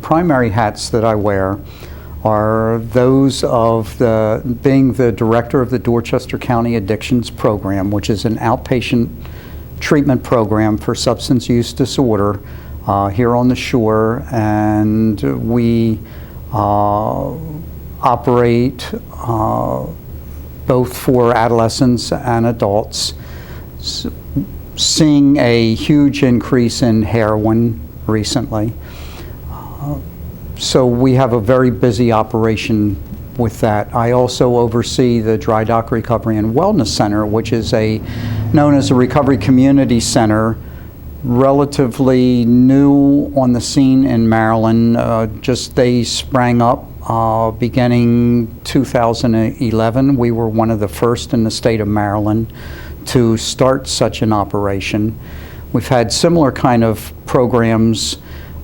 primary hats that I wear are those of being the director of the Dorchester County Addictions Program, which is an outpatient treatment program for substance use disorder here on the shore, and we operate both for adolescents and adults, seeing a huge increase in heroin recently. So we have a very busy operation with that. I also oversee the Dry Dock Recovery and Wellness Center, which is known as a recovery community center, relatively new on the scene in Maryland. They sprang up beginning 2011. We were one of the first in the state of Maryland to start such an operation. We've had similar kind of programs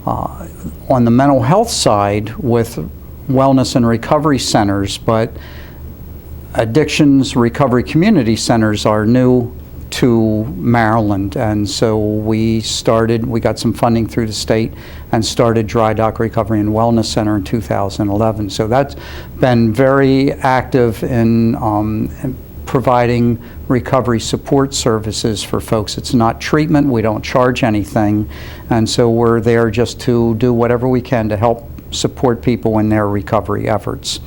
on the mental health side with wellness and recovery centers, but addictions recovery community centers are new to Maryland, and so we got some funding through the state and started Dry Dock Recovery and Wellness Center in 2011. So that's been very active in providing recovery support services for folks. It's not treatment, we don't charge anything, and so we're there just to do whatever we can to help support people in their recovery efforts.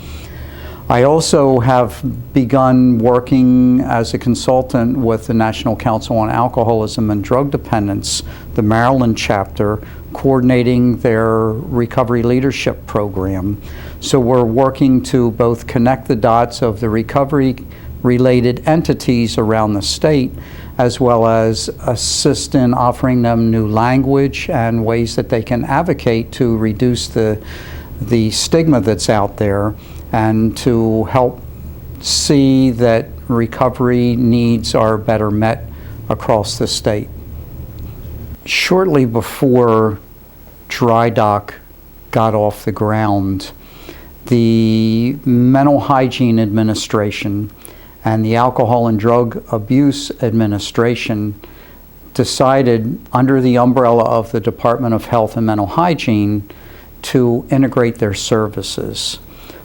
I also have begun working as a consultant with the National Council on Alcoholism and Drug Dependence, the Maryland chapter, coordinating their recovery leadership program. So we're working to both connect the dots of the recovery-related entities around the state, as well as assist in offering them new language and ways that they can advocate to reduce the stigma that's out there, and to help see that recovery needs are better met across the state. Shortly before Dry Dock got off the ground, the Mental Hygiene Administration and the Alcohol and Drug Abuse Administration decided, under the umbrella of the Department of Health and Mental Hygiene, to integrate their services.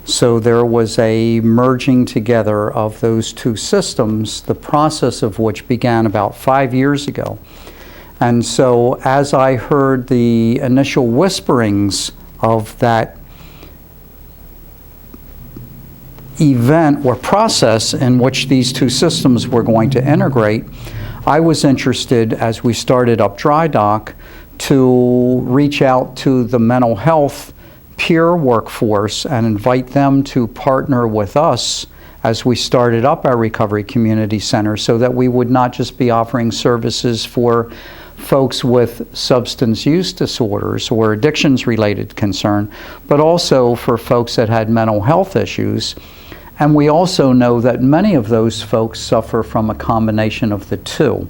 So there was a merging together of those two systems, the process of which began about 5 years ago. And so as I heard the initial whisperings of that event or process in which these two systems were going to integrate, I was interested, as we started up Dry Dock, to reach out to the mental health peer workforce and invite them to partner with us as we started up our recovery community center, so that we would not just be offering services for folks with substance use disorders or addictions related concern, but also for folks that had mental health issues. And we also know that many of those folks suffer from a combination of the two.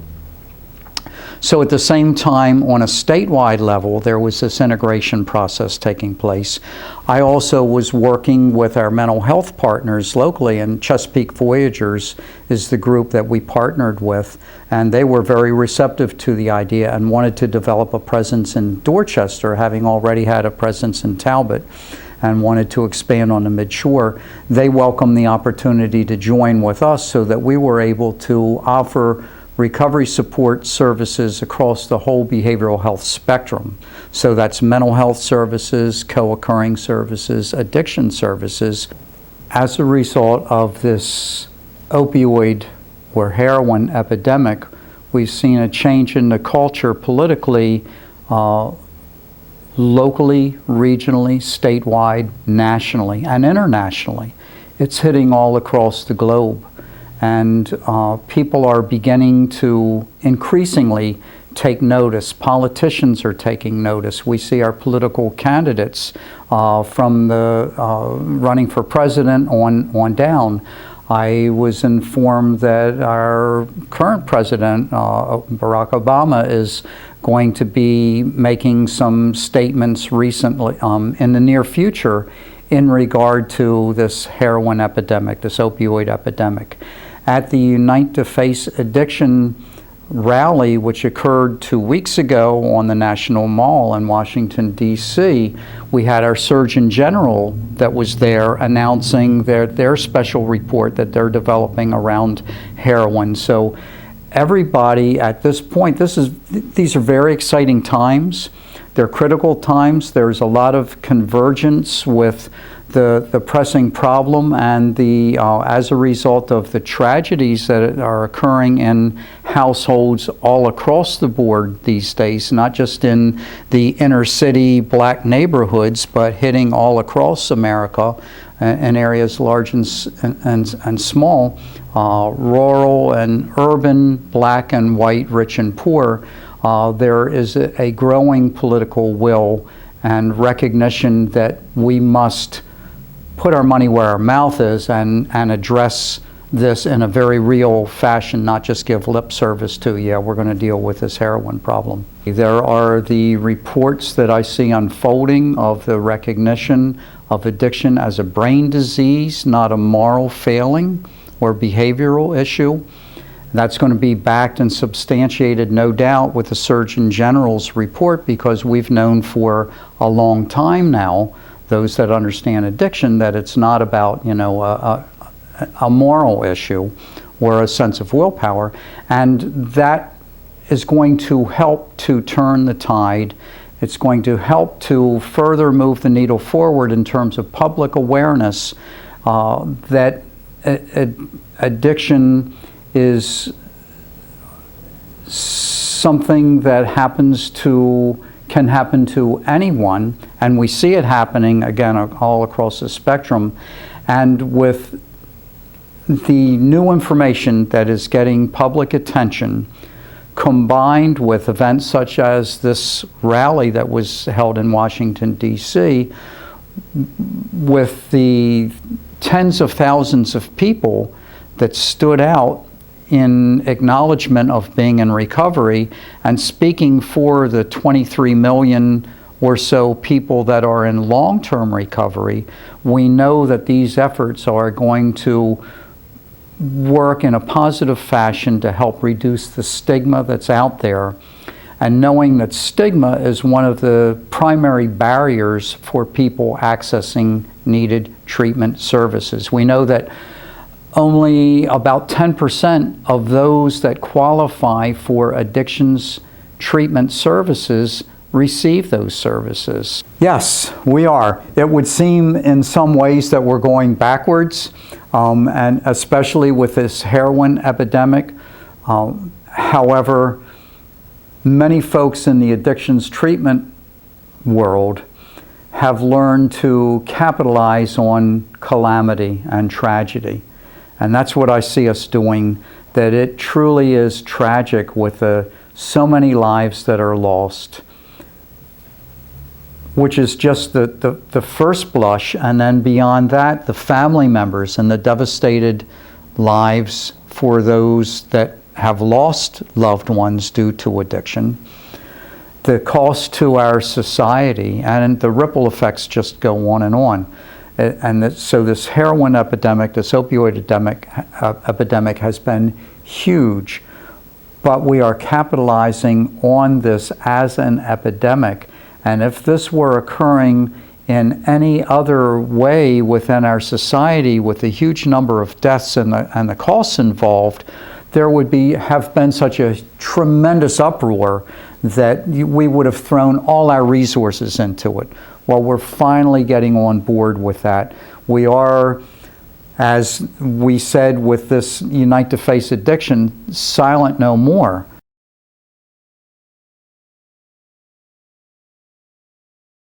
So at the same time, on a statewide level, there was this integration process taking place. I also was working with our mental health partners locally, and Chesapeake Voyagers is the group that we partnered with, and they were very receptive to the idea and wanted to develop a presence in Dorchester, having already had a presence in Talbot, and wanted to expand on the Midshore. They welcomed the opportunity to join with us so that we were able to offer recovery support services across the whole behavioral health spectrum. So that's mental health services, co-occurring services, addiction services. As a result of this opioid or heroin epidemic, we've seen a change in the culture politically, locally, regionally, statewide, nationally, and internationally. It's hitting all across the globe. And people are beginning to increasingly take notice. Politicians are taking notice. We see our political candidates from the running for president on down. I was informed that our current president, Barack Obama, is going to be making some statements recently, in the near future, in regard to this heroin epidemic, this opioid epidemic. At the Unite to Face Addiction rally, which occurred 2 weeks ago on the National Mall in Washington, D.C., we had our Surgeon General that was there announcing their special report that they're developing around heroin. So everybody at this point, these are very exciting times. They're critical times. There's a lot of convergence with the pressing problem, and as a result of the tragedies that are occurring in households all across the board these days, not just in the inner city black neighborhoods, but hitting all across America in areas large and small, rural and urban, black and white, rich and poor. There is a growing political will and recognition that we must put our money where our mouth is and address this in a very real fashion, not just give lip service to, yeah, we're going to deal with this heroin problem. There are the reports that I see unfolding of the recognition of addiction as a brain disease, not a moral failing or behavioral issue. That's going to be backed and substantiated, no doubt, with the Surgeon General's report, because we've known for a long time now, those that understand addiction, that it's not about, a moral issue or a sense of willpower. And that is going to help to turn the tide. It's going to help to further move the needle forward in terms of public awareness that addiction is something that can happen to anyone, and we see it happening, again, all across the spectrum. And with the new information that is getting public attention, combined with events such as this rally that was held in Washington, D.C., with the tens of thousands of people that stood out in acknowledgement of being in recovery and speaking for the 23 million or so people that are in long-term recovery, we know that these efforts are going to work in a positive fashion to help reduce the stigma that's out there. And knowing that stigma is one of the primary barriers for people accessing needed treatment services. We know that only about 10% of those that qualify for addictions treatment services receive those services. Yes, we are. It would seem in some ways that we're going backwards, and especially with this heroin epidemic. However, many folks in the addictions treatment world have learned to capitalize on calamity and tragedy. And that's what I see us doing, that it truly is tragic with so many lives that are lost, which is just the first blush. And then beyond that, the family members and the devastated lives for those that have lost loved ones due to addiction, the cost to our society, and the ripple effects just go on and on. And so this heroin epidemic, this opioid epidemic has been huge, but we are capitalizing on this as an epidemic. And if this were occurring in any other way within our society, with the huge number of deaths and the costs involved, there would have been such a tremendous uproar that we would have thrown all our resources into it. Well, we're finally getting on board with that. We are, as we said with this Unite to Face Addiction, silent no more.